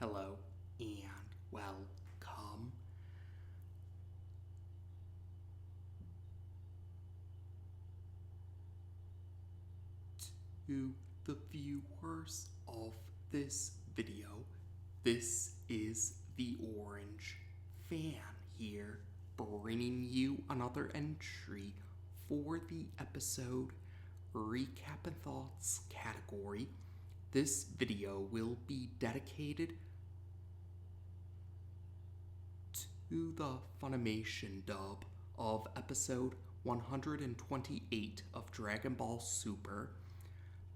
Hello and welcome to the viewers of this video. This is the Orange Fan here, bringing you another entry for the episode Recap and Thoughts category. This video will be dedicated to the FUNimation dub of episode 128 of Dragonball Super.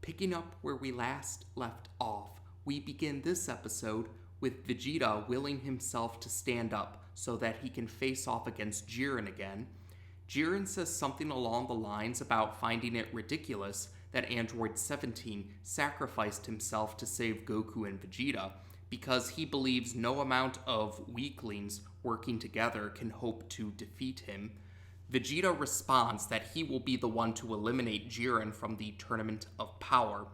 Picking up where we last left off, we begin this episode with Vegeta willing himself to stand up so that he can face off against Jiren again. Jiren says something along the lines about finding it ridiculous that Android 17 sacrificed himself to save Goku and Vegeta, because he believes no amount of weaklings working together can hope to defeat him. Vegeta responds that he will be the one to eliminate Jiren from the Tournament of Power,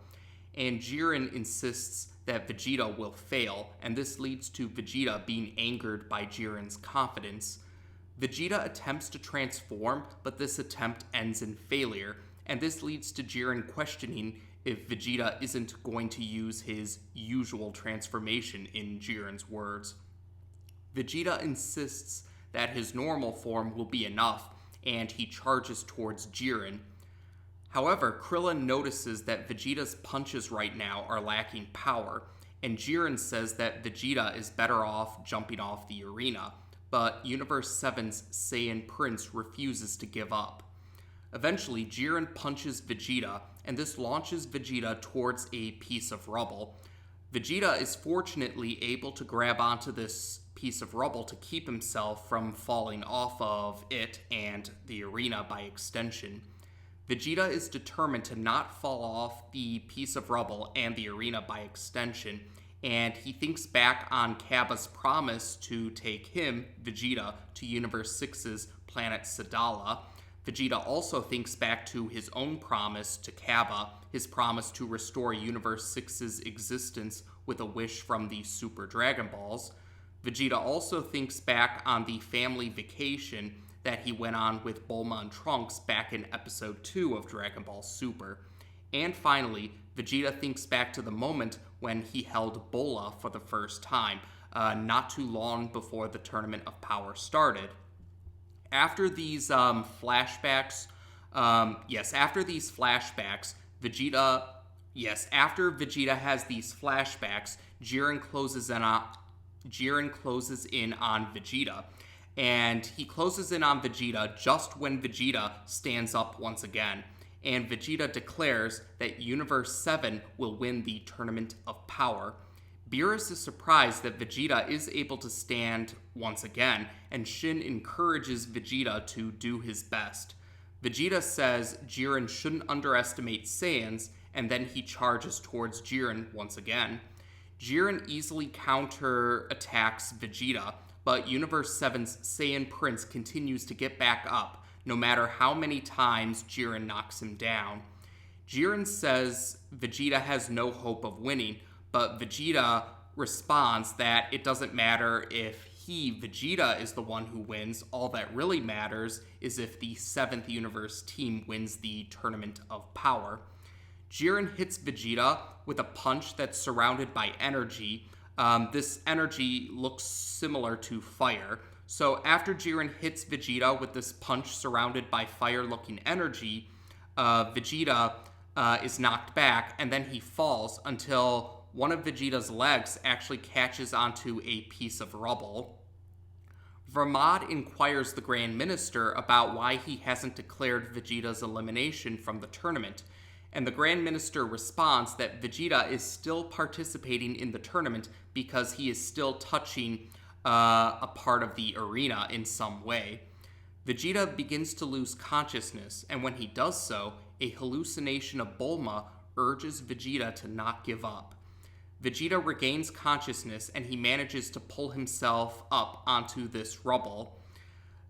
and Jiren insists that Vegeta will fail, and this leads to Vegeta being angered by Jiren's confidence. Vegeta attempts to transform, but this attempt ends in failure, and this leads to Jiren questioning if Vegeta isn't going to use his usual transformation, in Jiren's words. Vegeta insists that his normal form will be enough, and he charges towards Jiren. However, Krillin notices that Vegeta's punches right now are lacking power, and Jiren says that Vegeta is better off jumping off the arena, but Universe 7's Saiyan Prince refuses to give up. Eventually, Jiren punches Vegeta, and this launches Vegeta towards a piece of rubble. Vegeta is fortunately able to grab onto this piece of rubble to keep himself from falling off of it and the arena by extension. Vegeta is determined to not fall off the piece of rubble and the arena by extension, and he thinks back on Cabba's promise to take him, Vegeta, to Universe 6's planet Sadala. Vegeta also thinks back to his own promise to Cabba, his promise to restore Universe 6's existence with a wish from the Super Dragon Balls. Vegeta also thinks back on the family vacation that he went on with Bulma and Trunks back in Episode 2 of Dragon Ball Super. And finally, Vegeta thinks back to the moment when he held Bola for the first time, not too long before the Tournament of Power started. After these flashbacks, after Vegeta has these flashbacks, Jiren closes in on Vegeta. And he closes in on Vegeta just when Vegeta stands up once again. And Vegeta declares that Universe 7 will win the Tournament of Power. Beerus is surprised that Vegeta is able to stand once again, and Shin encourages Vegeta to do his best. Vegeta says Jiren shouldn't underestimate Saiyans, and then he charges towards Jiren once again. Jiren easily counterattacks Vegeta, but Universe 7's Saiyan Prince continues to get back up, no matter how many times Jiren knocks him down. Jiren says Vegeta has no hope of winning, but Vegeta responds that it doesn't matter if Vegeta, is the one who wins. All that really matters is if the 7th Universe team wins the Tournament of Power. Jiren hits Vegeta with a punch that's surrounded by energy. This energy looks similar to fire. So after Jiren hits Vegeta with this punch surrounded by fire-looking energy, Vegeta is knocked back, and then he falls until one of Vegeta's legs actually catches onto a piece of rubble. Vermod inquires the Grand Minister about why he hasn't declared Vegeta's elimination from the tournament, and the Grand Minister responds that Vegeta is still participating in the tournament because he is still touching a part of the arena in some way. Vegeta begins to lose consciousness, and when he does so, a hallucination of Bulma urges Vegeta to not give up. Vegeta regains consciousness, and he manages to pull himself up onto this rubble.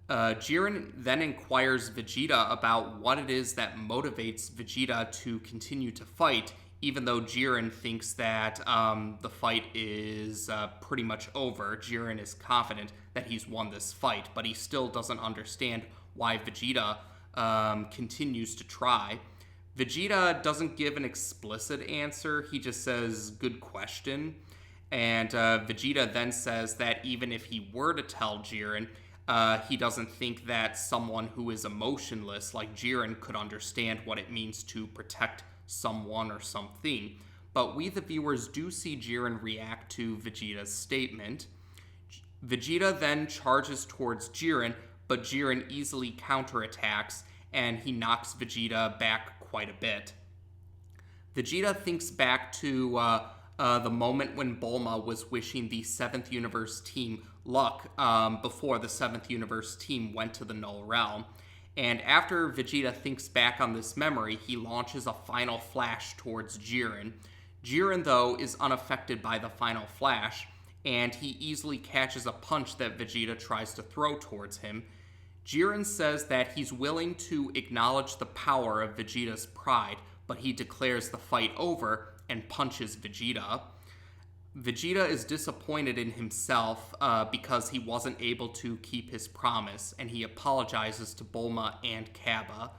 Jiren then inquires Vegeta about what it is that motivates Vegeta to continue to fight, even though Jiren thinks that the fight is pretty much over. Jiren is confident that he's won this fight, but he still doesn't understand why Vegeta continues to try. Vegeta doesn't give an explicit answer. He just says, "Good question." And Vegeta then says that even if he were to tell Jiren, he doesn't think that someone who is emotionless like Jiren could understand what it means to protect someone or something. But we, the viewers, do see Jiren react to Vegeta's statement. Vegeta then charges towards Jiren, but Jiren easily counterattacks, and he knocks Vegeta back quite a bit. Vegeta thinks back to the moment when Bulma was wishing the 7th Universe team luck before the 7th Universe team went to the Null Realm. And after Vegeta thinks back on this memory, he launches a final flash towards Jiren. Jiren, though, is unaffected by the final flash, and he easily catches a punch that Vegeta tries to throw towards him. Jiren says that he's willing to acknowledge the power of Vegeta's pride, but he declares the fight over and punches Vegeta. Vegeta is disappointed in himself because he wasn't able to keep his promise, and he apologizes to Bulma and Kappa.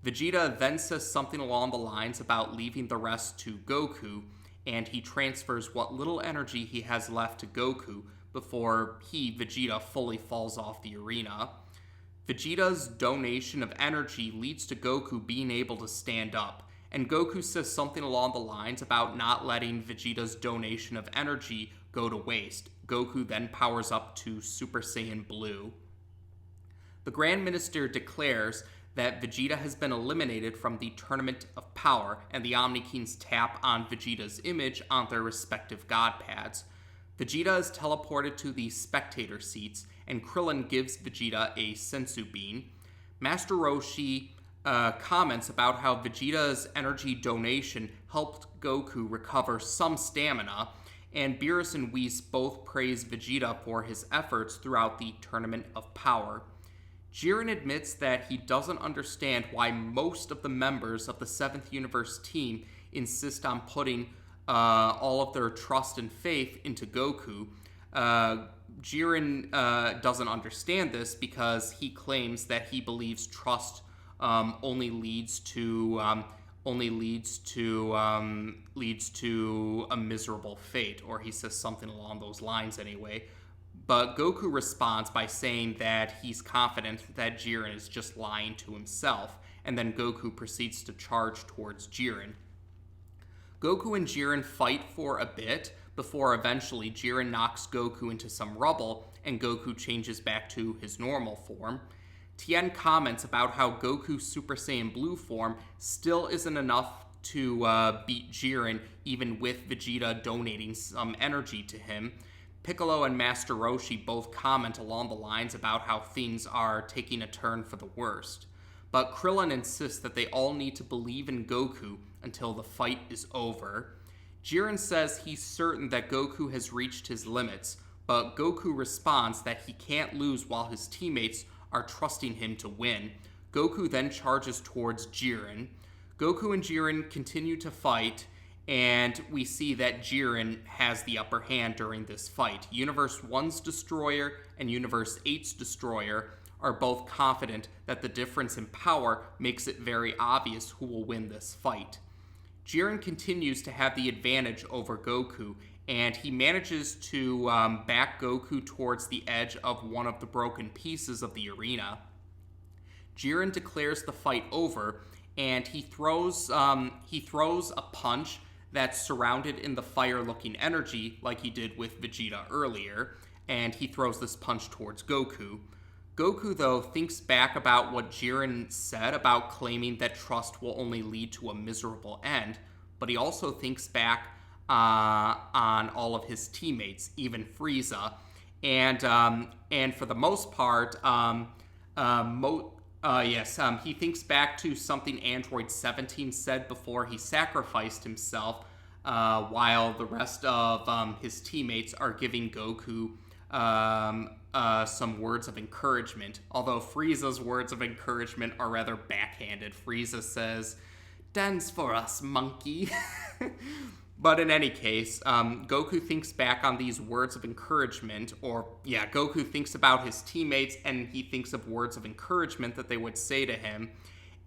Vegeta then says something along the lines about leaving the rest to Goku, and he transfers what little energy he has left to Goku before he, Vegeta, fully falls off the arena. Vegeta's donation of energy leads to Goku being able to stand up, and Goku says something along the lines about not letting Vegeta's donation of energy go to waste. Goku then powers up to Super Saiyan Blue. The Grand Minister declares that Vegeta has been eliminated from the Tournament of Power, and the Omni-Kings tap on Vegeta's image on their respective god pads. Vegeta is teleported to the spectator seats, and Krillin gives Vegeta a sensu bean. Master Roshi comments about how Vegeta's energy donation helped Goku recover some stamina, and Beerus and Whis both praise Vegeta for his efforts throughout the Tournament of Power. Jiren admits that he doesn't understand why most of the members of the 7th Universe team insist on putting all of their trust and faith into Goku. Jiren doesn't understand this because he claims that he believes trust only leads to a miserable fate, or he says something along those lines anyway. But Goku responds by saying that he's confident that Jiren is just lying to himself, and then Goku proceeds to charge towards Jiren. Goku and Jiren fight for a bit before eventually Jiren knocks Goku into some rubble, and Goku changes back to his normal form. Tien comments about how Goku's Super Saiyan Blue form still isn't enough to beat Jiren, even with Vegeta donating some energy to him. Piccolo and Master Roshi both comment along the lines about how things are taking a turn for the worst. But Krillin insists that they all need to believe in Goku until the fight is over. Jiren says he's certain that Goku has reached his limits, but Goku responds that he can't lose while his teammates are trusting him to win. Goku then charges towards Jiren. Goku and Jiren continue to fight, and we see that Jiren has the upper hand during this fight. Universe 1's Destroyer and Universe 8's Destroyer are both confident that the difference in power makes it very obvious who will win this fight. Jiren continues to have the advantage over Goku, and he manages to back Goku towards the edge of one of the broken pieces of the arena. Jiren declares the fight over, and he throws a punch that's surrounded in the fire-looking energy like he did with Vegeta earlier, and he throws this punch towards Goku. Goku, though, thinks back about what Jiren said about claiming that trust will only lead to a miserable end, but he also thinks back on all of his teammates, even Frieza, and for the most part, he thinks back to something Android 17 said before he sacrificed himself, while the rest of his teammates are giving Goku some words of encouragement, although Frieza's words of encouragement are rather backhanded. Frieza says, Dance for us, monkey. But in any case, Goku thinks back on these words of encouragement, Goku thinks about his teammates and he thinks of words of encouragement that they would say to him.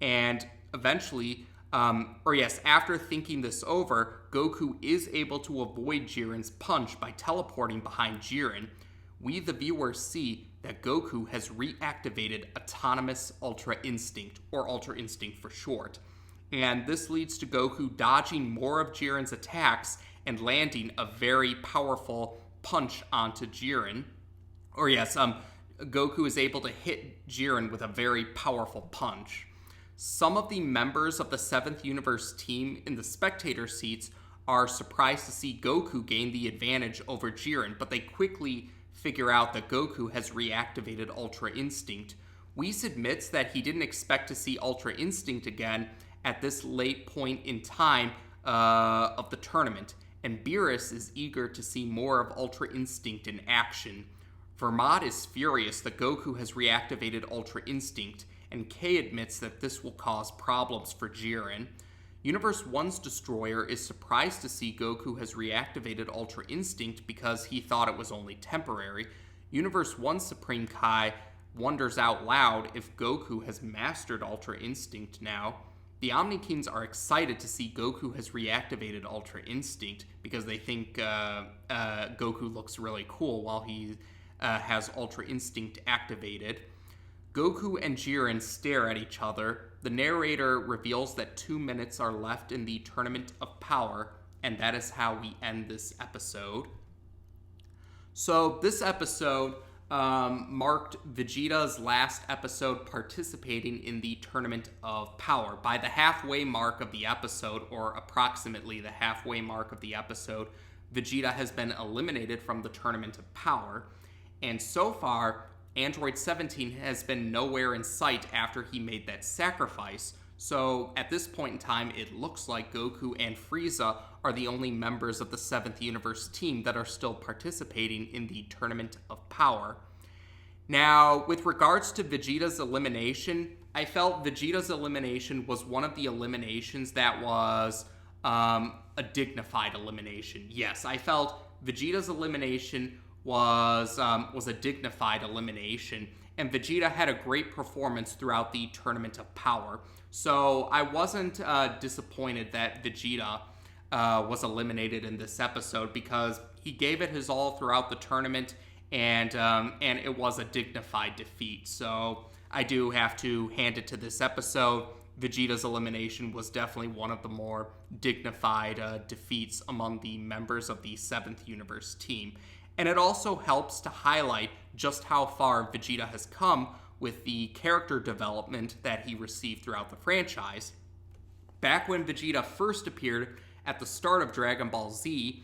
And eventually, after thinking this over, Goku is able to avoid Jiren's punch by teleporting behind Jiren. We, the viewers, see that Goku has reactivated Autonomous Ultra Instinct, or Ultra Instinct for short. And this leads to Goku dodging more of Jiren's attacks and landing a very powerful punch onto Jiren. Goku is able to hit Jiren with a very powerful punch. Some of the members of the 7th Universe team in the spectator seats are surprised to see Goku gain the advantage over Jiren, but they quickly figure out that Goku has reactivated Ultra Instinct. Whis admits that he didn't expect to see Ultra Instinct again at this late point in time of the tournament, and Beerus is eager to see more of Ultra Instinct in action. Vermont is furious that Goku has reactivated Ultra Instinct, and K admits that this will cause problems for Jiren. Universe 1's Destroyer is surprised to see Goku has reactivated Ultra Instinct because he thought it was only temporary. Universe 1's Supreme Kai wonders out loud if Goku has mastered Ultra Instinct now. The Omnikings are excited to see Goku has reactivated Ultra Instinct because they think Goku looks really cool while he has Ultra Instinct activated. Goku and Jiren stare at each other. The narrator reveals that 2 minutes are left in the Tournament of Power, and that is how we end this episode. So this episode marked Vegeta's last episode participating in the Tournament of Power. By the halfway mark of the episode, or approximately the halfway mark of the episode, Vegeta has been eliminated from the Tournament of Power. And so far, Android 17 has been nowhere in sight after he made that sacrifice. So at this point in time, it looks like Goku and Frieza are the only members of the 7th Universe team that are still participating in the Tournament of Power. Now, with regards to Vegeta's elimination, I felt Vegeta's elimination was one of the eliminations that was a dignified elimination. Yes, I felt Vegeta's elimination was a dignified elimination, and Vegeta had a great performance throughout the Tournament of Power. So I wasn't disappointed that Vegeta was eliminated in this episode because he gave it his all throughout the tournament, and it was a dignified defeat. So I do have to hand it to this episode. Vegeta's elimination was definitely one of the more dignified defeats among the members of the 7th Universe team. And it also helps to highlight just how far Vegeta has come with the character development that he received throughout the franchise. Back when Vegeta first appeared at the start of Dragon Ball Z,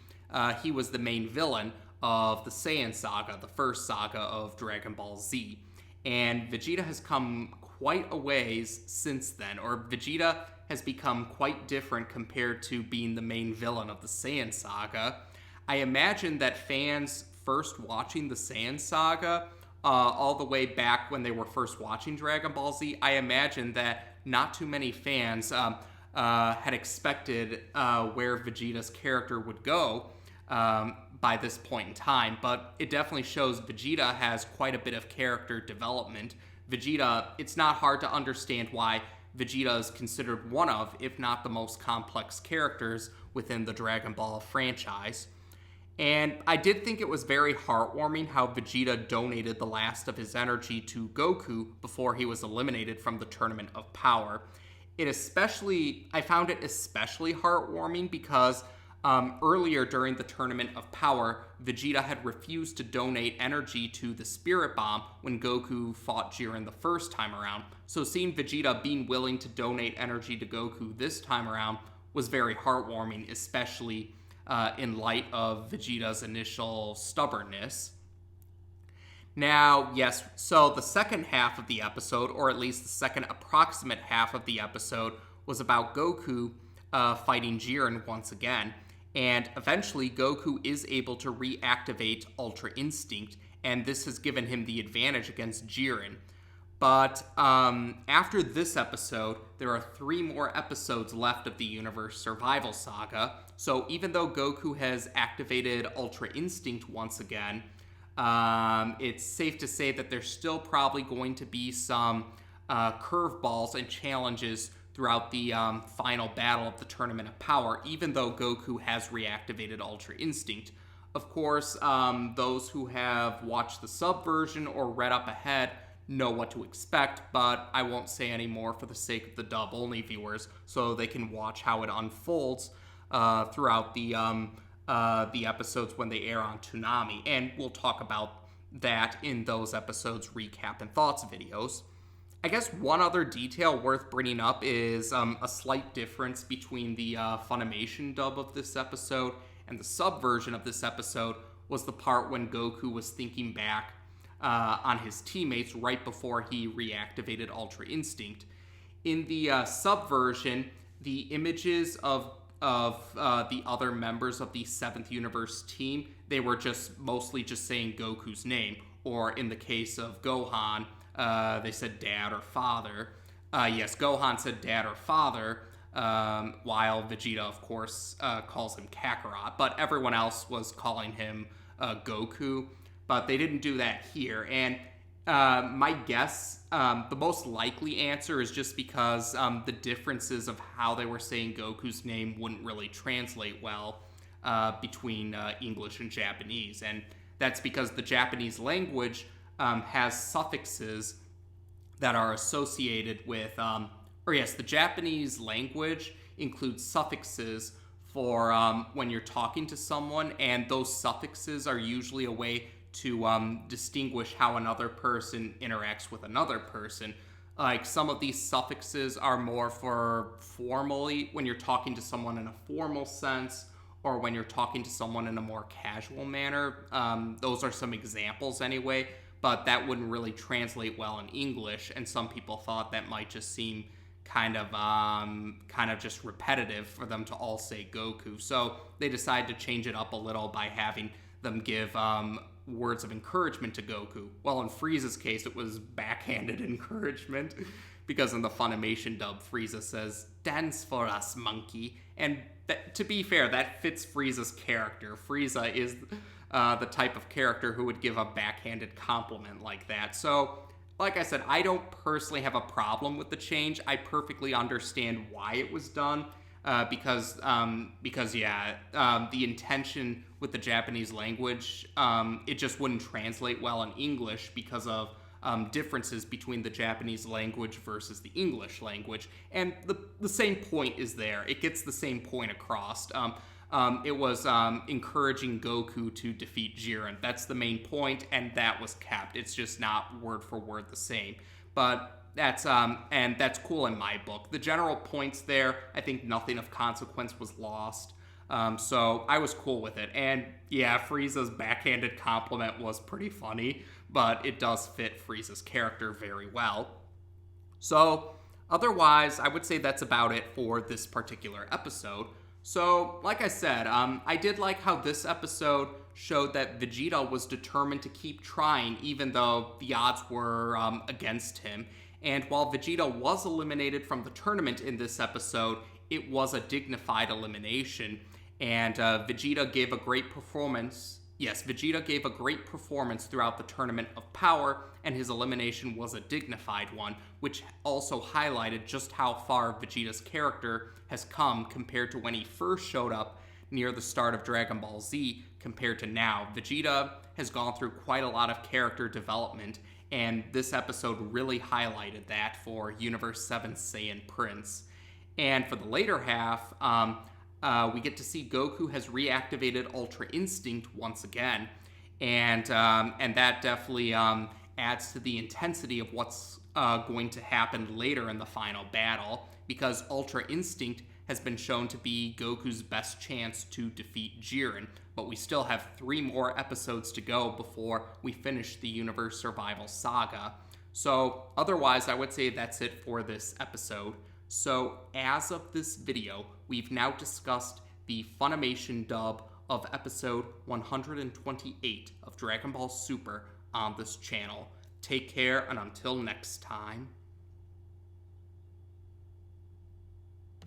he was the main villain of the Saiyan Saga, the first saga of Dragon Ball Z. And Vegeta has come quite a ways since then, or Vegeta has become quite different compared to being the main villain of the Saiyan Saga. I imagine that fans first watching the Saiyan Saga, all the way back when they were first watching Dragon Ball Z, I imagine that not too many fans had expected where Vegeta's character would go by this point in time, but it definitely shows Vegeta has quite a bit of character development. Vegeta, it's not hard to understand why Vegeta is considered one of, if not the most complex characters within the Dragon Ball franchise. And I did think it was very heartwarming how Vegeta donated the last of his energy to Goku before he was eliminated from the Tournament of Power. I found it especially heartwarming because earlier during the Tournament of Power, Vegeta had refused to donate energy to the Spirit Bomb when Goku fought Jiren the first time around. So seeing Vegeta being willing to donate energy to Goku this time around was very heartwarming, especially in light of Vegeta's initial stubbornness. Now, yes, so the second half of the episode, or at least the second approximate half of the episode, was about Goku fighting Jiren once again. And eventually, Goku is able to reactivate Ultra Instinct, and this has given him the advantage against Jiren. But after this episode, there are 3 more episodes left of the Universe Survival Saga. So even though Goku has activated Ultra Instinct once again, it's safe to say that there's still probably going to be some curveballs and challenges throughout the final battle of the Tournament of Power, even though Goku has reactivated Ultra Instinct. Of course, those who have watched the sub version or read up ahead know what to expect, but I won't say any more for the sake of the dub-only viewers, so they can watch how it unfolds throughout the episodes when they air on Toonami, and we'll talk about that in those episodes' recap and thoughts videos. I guess one other detail worth bringing up is a slight difference between the Funimation dub of this episode and the sub version of this episode was the part when Goku was thinking back on his teammates right before he reactivated Ultra Instinct. In the sub version, the images of the other members of the 7th Universe team, they were just mostly just saying Goku's name, or in the case of Gohan, they said dad or father. Yes, Gohan said dad or father, while Vegeta, of course, calls him Kakarot, but everyone else was calling him Goku. But they didn't do that here. And my guess, the most likely answer is just because the differences of how they were saying Goku's name wouldn't really translate well between English and Japanese. And that's because the Japanese language has suffixes that are associated with, the Japanese language includes suffixes for when you're talking to someone, and those suffixes are usually a way to distinguish how another person interacts with another person. Like, some of these suffixes are more for formally, when you're talking to someone in a formal sense, or when you're talking to someone in a more casual manner. Those are some examples anyway, but that wouldn't really translate well in English, and some people thought that might just seem kind of just repetitive for them to all say Goku. So they decided to change it up a little by having them give words of encouragement to Goku. Well, in Frieza's case, it was backhanded encouragement, because in the Funimation dub, Frieza says, "Dance for us, monkey." And to be fair, that fits Frieza's character. Frieza is the type of character who would give a backhanded compliment like that. So, like I said, I don't personally have a problem with the change. I perfectly understand why it was done. Because the intention with the Japanese language, it just wouldn't translate well in English because of differences between the Japanese language versus the English language. And the same point is there. It gets the same point across. It was encouraging Goku to defeat Jiren. That's the main point, and that was kept. It's just not word for word the same. But that's cool in my book. The general points there, I think nothing of consequence was lost. So I was cool with it. And yeah, Frieza's backhanded compliment was pretty funny, but it does fit Frieza's character very well. So otherwise, I would say that's about it for this particular episode. So, like I said, I did like how this episode showed that Vegeta was determined to keep trying, even though the odds were against him. And while Vegeta was eliminated from the tournament in this episode, it was a dignified elimination. And Vegeta gave a great performance. Yes, Vegeta gave a great performance throughout the Tournament of Power, and his elimination was a dignified one, which also highlighted just how far Vegeta's character has come compared to when he first showed up near the start of Dragon Ball Z compared to now. Vegeta has gone through quite a lot of character development, and this episode really highlighted that for Universe 7 Saiyan Prince. And for the later half, we get to see Goku has reactivated Ultra Instinct once again, and that definitely adds to the intensity of what's going to happen later in the final battle, because Ultra Instinct has been shown to be Goku's best chance to defeat Jiren, but we still have 3 more episodes to go before we finish the Universe Survival Saga. So otherwise, I would say that's it for this episode. So as of this video, we've now discussed the Funimation dub of episode 128 of Dragon Ball Super on this channel. Take care, and until next time.